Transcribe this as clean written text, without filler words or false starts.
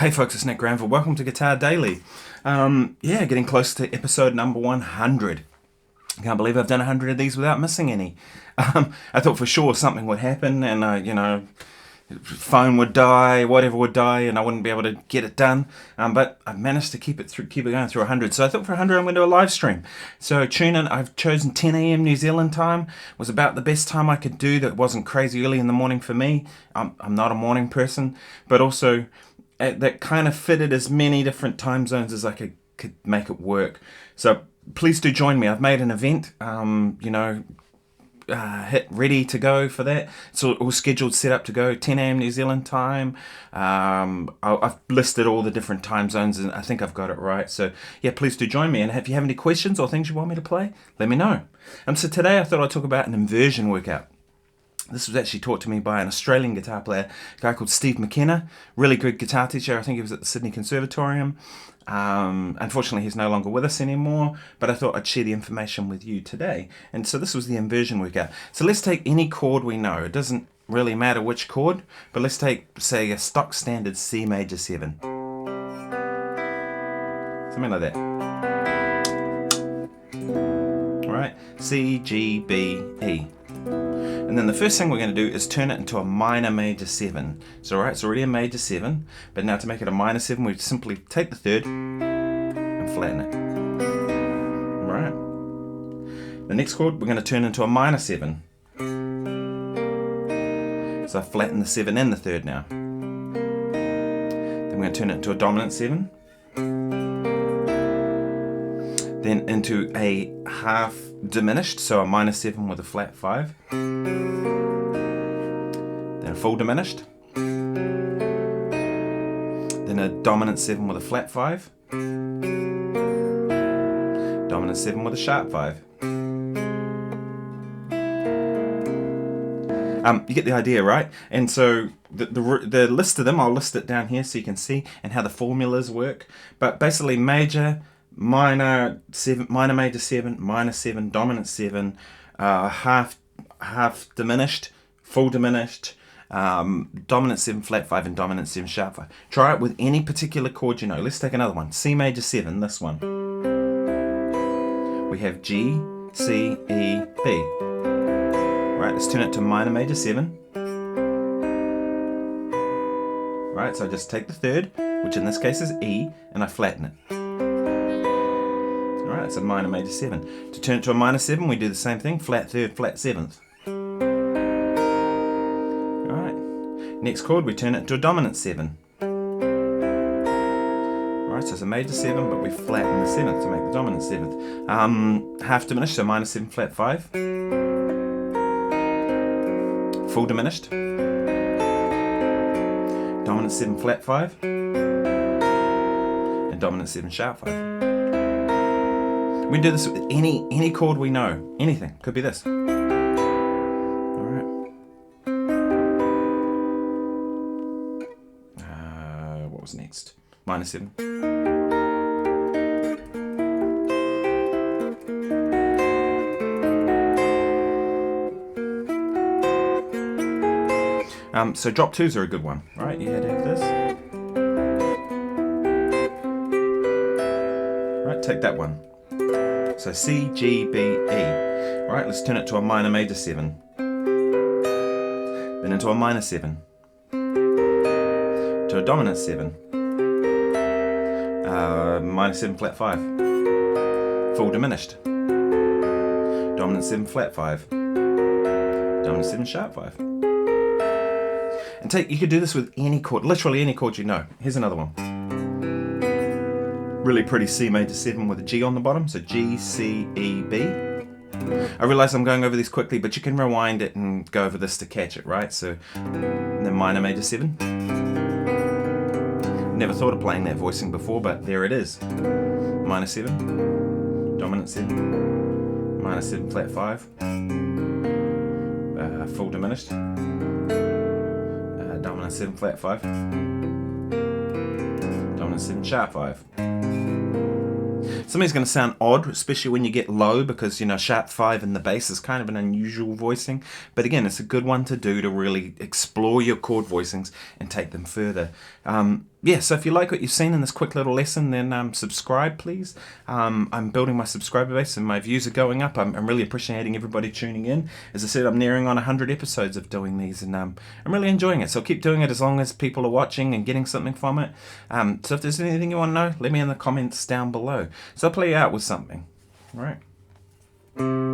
Hey folks, it's Nick Granville. Welcome to Guitar Daily. Getting close to episode number 100. I can't believe I've done 100 of these without missing any. I thought for sure something would happen and, phone would die, whatever would die, and I wouldn't be able to get it done. But I've managed to keep it going through 100. So I thought for 100 I'm going to do a live stream. So tune in. I've chosen 10 a.m. New Zealand time. It was about the best time I could do that wasn't crazy early in the morning for me. I'm not a morning person, but also that kind of fitted as many different time zones as I could make it work. So please do join me. I've made an event, hit ready to go for that. It's all scheduled, set up to go 10 a.m. New Zealand time. I've listed all the different time zones and I think I've got it right. So yeah, please do join me. And if you have any questions or things you want me to play, let me know. So today I thought I'd talk about an inversion workout. This was actually taught to me by an Australian guitar player, a guy called Steve McKenna, really good guitar teacher. I think he was at the Sydney Conservatorium. Unfortunately, he's no longer with us anymore, but I thought I'd share the information with you today. And so this was the inversion workout. So let's take any chord we know. It doesn't really matter which chord, but let's take, say, a stock standard C major 7. Something like that. All right, C, G, B, E. And then the first thing we're going to do is turn it into a minor major 7. So right, it's already a major 7, but now to make it a minor 7, we simply take the third and flatten it. Right. The next chord we're going to turn into a minor 7. So I flatten the 7 and the third now. Then we're going to turn it into a dominant 7. Then into a half diminished, so a minor 7 with a flat 5. Then a full diminished. Then a dominant 7 with a flat 5. Dominant 7 with a sharp 5. You get the idea, right? And so the list of them, I'll list it down here so you can see and how the formulas work. But basically major, minor 7, minor major 7, minor 7, dominant 7, half diminished, full diminished, dominant 7 flat 5 and dominant 7 sharp 5. Try it with any particular chord you know. Let's take another one. C major 7, this one. We have G, C, E, B. Right, let's turn it to minor major 7. Right, so I just take the third, which in this case is E, and I flatten it. Alright, it's a minor major 7. To turn it to a minor 7, we do the same thing, flat third, flat 7th. Alright, next chord, we turn it to a dominant 7. Alright, so it's a major 7, but we flatten the 7th to make the dominant 7th. Half diminished, so minor 7, flat 5. Full diminished. Dominant 7, flat 5. And dominant 7, sharp 5. We can do this with any chord we know. Anything. Could be this. Alright. What was next? Minor 7. So drop 2s are a good one, right? You had to have this. Right, take that one. So C, G, B, E. Right, let's turn it to a minor major 7. Then into a minor 7. To a dominant 7. Minor 7 flat 5. Full diminished. Dominant 7 flat 5. Dominant 7 sharp 5. And you could do this with any chord, literally any chord you know. Here's another one. Really pretty C major 7 with a G on the bottom, so G, C, E, B. I realize I'm going over these quickly, but you can rewind it and go over this to catch it, right? So, the minor major 7. Never thought of playing that voicing before, but there it is. Minor 7, dominant 7, minor 7 flat 5, full diminished, dominant 7 flat 5, dominant 7 sharp 5. Something's going to sound odd, especially when you get low, because, sharp 5 in the bass is kind of an unusual voicing. But again, it's a good one to do to really explore your chord voicings and take them further. yeah, so if you like what you've seen in this quick little lesson, then subscribe, please. I'm building my subscriber base and my views are going up. I'm really appreciating everybody tuning in. As I said, I'm nearing on 100 episodes of doing these, and I'm really enjoying it. So I'll keep doing it as long as people are watching and getting something from it. So if there's anything you want to know, let me in the comments down below. So I'll play you out with something. All right.